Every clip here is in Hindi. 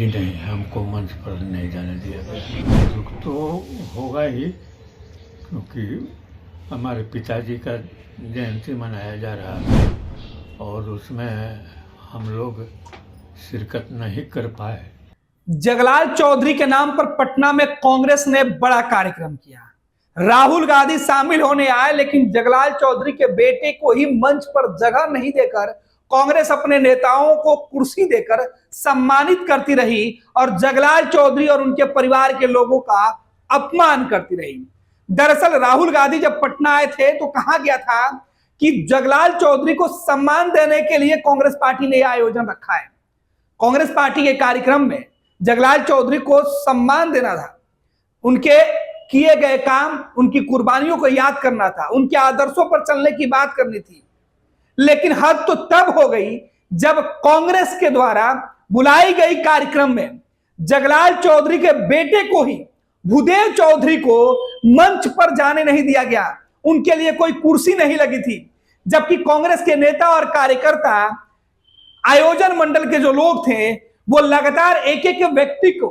नहीं, हमको मंच पर नहीं जाने दिया गया। दुख तो होगा ही, क्योंकि हमारे पिताजी का जयंती मनाया जा रहा था और उसमें हम लोग शिरकत नहीं कर पाए। जगलाल चौधरी के नाम पर पटना में कांग्रेस ने बड़ा कार्यक्रम किया। राहुल गांधी शामिल होने आए, लेकिन जगलाल चौधरी के बेटे को ही मंच पर जगह नहीं देकर कांग्रेस अपने नेताओं को कुर्सी देकर सम्मानित करती रही और जगलाल चौधरी और उनके परिवार के लोगों का अपमान करती रही। दरअसल राहुल गांधी जब पटना आए थे तो कहा गया था कि जगलाल चौधरी को सम्मान देने के लिए कांग्रेस पार्टी ने यह आयोजन रखा है। कांग्रेस पार्टी के कार्यक्रम में जगलाल चौधरी को सम्मान देना था, उनके किए गए काम, उनकी कुर्बानियों को याद करना था, उनके आदर्शों पर चलने की बात करनी थी। लेकिन हद तो तब हो गई जब कांग्रेस के द्वारा बुलाई गई कार्यक्रम में जगलाल चौधरी के बेटे को ही, भूदेव चौधरी को मंच पर जाने नहीं दिया गया। उनके लिए कोई कुर्सी नहीं लगी थी, जबकि कांग्रेस के नेता और कार्यकर्ता, आयोजन मंडल के जो लोग थे, वो लगातार एक एक व्यक्ति को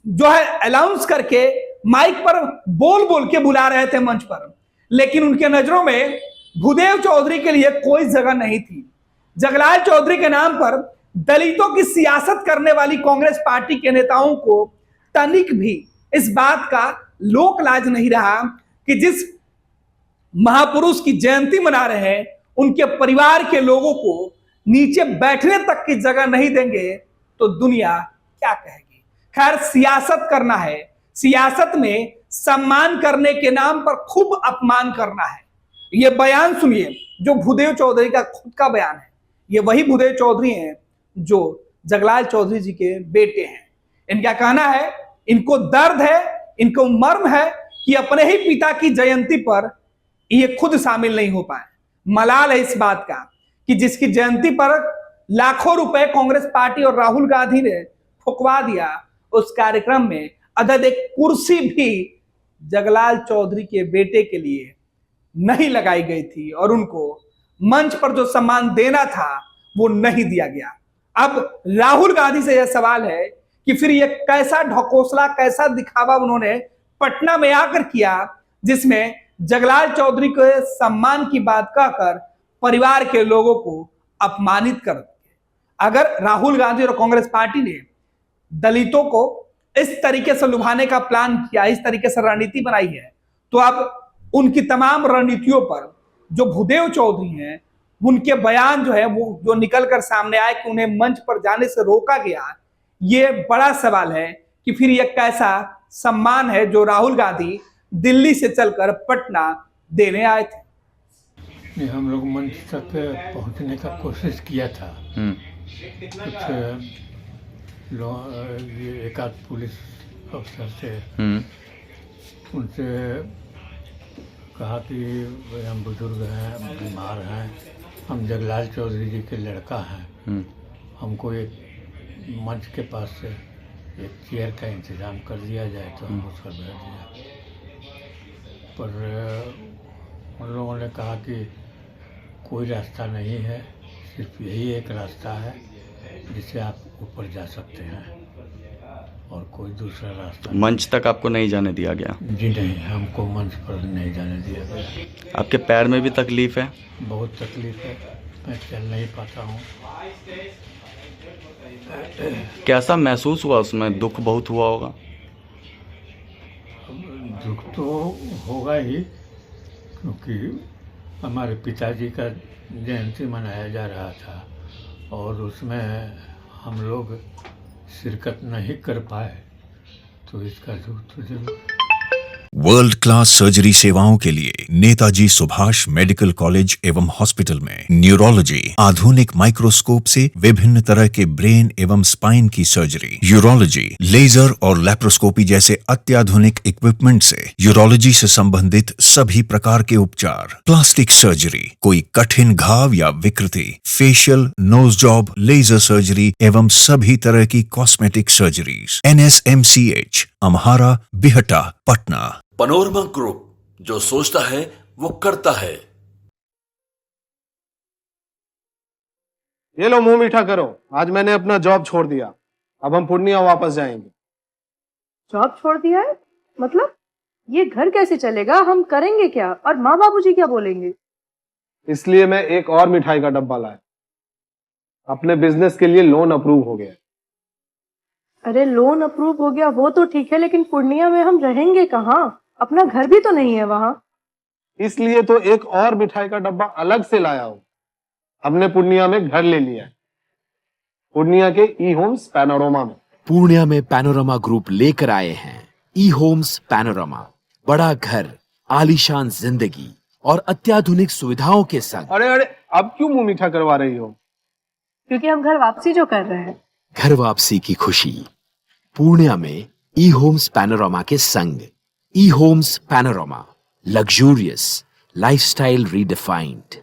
जो है अनाउंस करके माइक पर बोल बोल के बुला रहे थे मंच पर, लेकिन उनके नजरों में भूदेव चौधरी के लिए कोई जगह नहीं थी। जगलाल चौधरी के नाम पर दलितों की सियासत करने वाली कांग्रेस पार्टी के नेताओं को तनिक भी इस बात का लोक लाज नहीं रहा कि जिस महापुरुष की जयंती मना रहे हैं, उनके परिवार के लोगों को नीचे बैठने तक की जगह नहीं देंगे तो दुनिया क्या कहेगी। खैर, सियासत करना है, सियासत में सम्मान करने के नाम पर खूब अपमान करना है। यह बयान सुनिए जो भूदेव चौधरी का खुद का बयान है। ये वही भूदेव चौधरी हैं जो जगलाल चौधरी जी के बेटे हैं। इनका कहना है, इनको दर्द है, इनको मर्म है कि अपने ही पिता की जयंती पर ये खुद शामिल नहीं हो पाए। मलाल है इस बात का कि जिसकी जयंती पर लाखों रुपए कांग्रेस पार्टी और राहुल गांधी ने फुकवा दिया, उस कार्यक्रम में अदद एक कुर्सी भी जगलाल चौधरी के बेटे के लिए नहीं लगाई गई थी और उनको मंच पर जो सम्मान देना था वो नहीं दिया गया। अब राहुल गांधी से यह सवाल है कि फिर यह कैसा ढकोसला, कैसा दिखावा उन्होंने पटना में आकर किया, जिसमें जगलाल चौधरी के सम्मान की बात कहकर परिवार के लोगों को अपमानित कर दिया। अगर राहुल गांधी और कांग्रेस पार्टी ने दलितों को इस तरीके से लुभाने का प्लान किया, इस तरीके से रणनीति बनाई है, तो अब उनकी तमाम रणनीतियों पर जो भूदेव चौधरी हैं, उनके बयान जो है वो जो निकल कर सामने आए कि उन्हें मंच पर जाने से रोका गया, ये बड़ा सवाल है कि फिर यह कैसा सम्मान है जो राहुल गांधी दिल्ली से चलकर पटना देने आए थे। हम लोग मंच तक पहुंचने का कोशिश किया था। कुछ एक आध पुलिस अफसर थे, उनसे कहा कि हम बुजुर्ग हैं, बीमार हैं, हम जगलाल चौधरी जी के लड़का हैं, हमको एक मंच के पास से एक चेयर का इंतज़ाम कर दिया जाए तो हम उसका भेज दिया। पर उन लोगों ने कहा कि कोई रास्ता नहीं है, सिर्फ यही एक रास्ता है जिससे आप ऊपर जा सकते हैं और कोई दूसरा रास्ता नहीं। मंच तक आपको नहीं जाने दिया गया? जी नहीं, हमको मंच पर नहीं जाने दिया गया। आपके पैर में भी तकलीफ है? बहुत तकलीफ है, मैं चल नहीं पाता हूँ। कैसा महसूस हुआ उसमें? दुख बहुत हुआ होगा? दुख तो होगा ही, क्योंकि हमारे पिताजी का जयंती मनाया जा रहा था और उसमें हम लोग शिरकत नहीं कर पाए, तो इसका दुख तो जरूर। वर्ल्ड क्लास सर्जरी सेवाओं के लिए नेताजी सुभाष मेडिकल कॉलेज एवं हॉस्पिटल में न्यूरोलॉजी, आधुनिक माइक्रोस्कोप से विभिन्न तरह के ब्रेन एवं स्पाइन की सर्जरी, यूरोलॉजी, लेजर और लैप्रोस्कोपी जैसे अत्याधुनिक इक्विपमेंट से यूरोलॉजी से संबंधित सभी प्रकार के उपचार, प्लास्टिक सर्जरी, कोई कठिन घाव या विकृति, facial, nose job, laser surgery एवं सभी तरह की cosmetic surgeries. NSMCH, Amhara, Bihta, Patna. Panorama group, जो सोचता है वो करता है। ये लो मुंह मीठा करो, आज मैंने अपना जॉब छोड़ दिया। अब हम पूर्णिया वापस जाएंगे। जॉब छोड़ दिया है? मतलब ये घर कैसे चलेगा? हम करेंगे क्या? और माँ बाबूजी क्या बोलेंगे? इसलिए मैं एक और मिठाई का डब्बा लाया। अपने बिजनेस के लिए लोन अप्रूव हो गया। अरे लोन अप्रूव हो गया वो तो ठीक है, लेकिन पूर्णिया में हम रहेंगे कहाँ? अपना घर भी तो नहीं है वहाँ। इसलिए तो एक और मिठाई का डब्बा अलग से लाया हूं। हमने पूर्णिया में घर ले लिया है, पूर्णिया के ई होम्स पैनोरमा में। पूर्णिया में पैनोरमा ग्रुप लेकर आए हैं ई होम्स पैनोरमा। बड़ा घर, आलीशान जिंदगी और अत्याधुनिक सुविधाओं के संग। अरे अरे, अब क्यों मुंह मीठा करवा रही हो? क्योंकि हम घर वापसी जो कर रहे हैं। घर वापसी की खुशी पूर्णिया में ई होम्स पैनोरमा के संग। E homes Panorama, luxurious lifestyle redefined.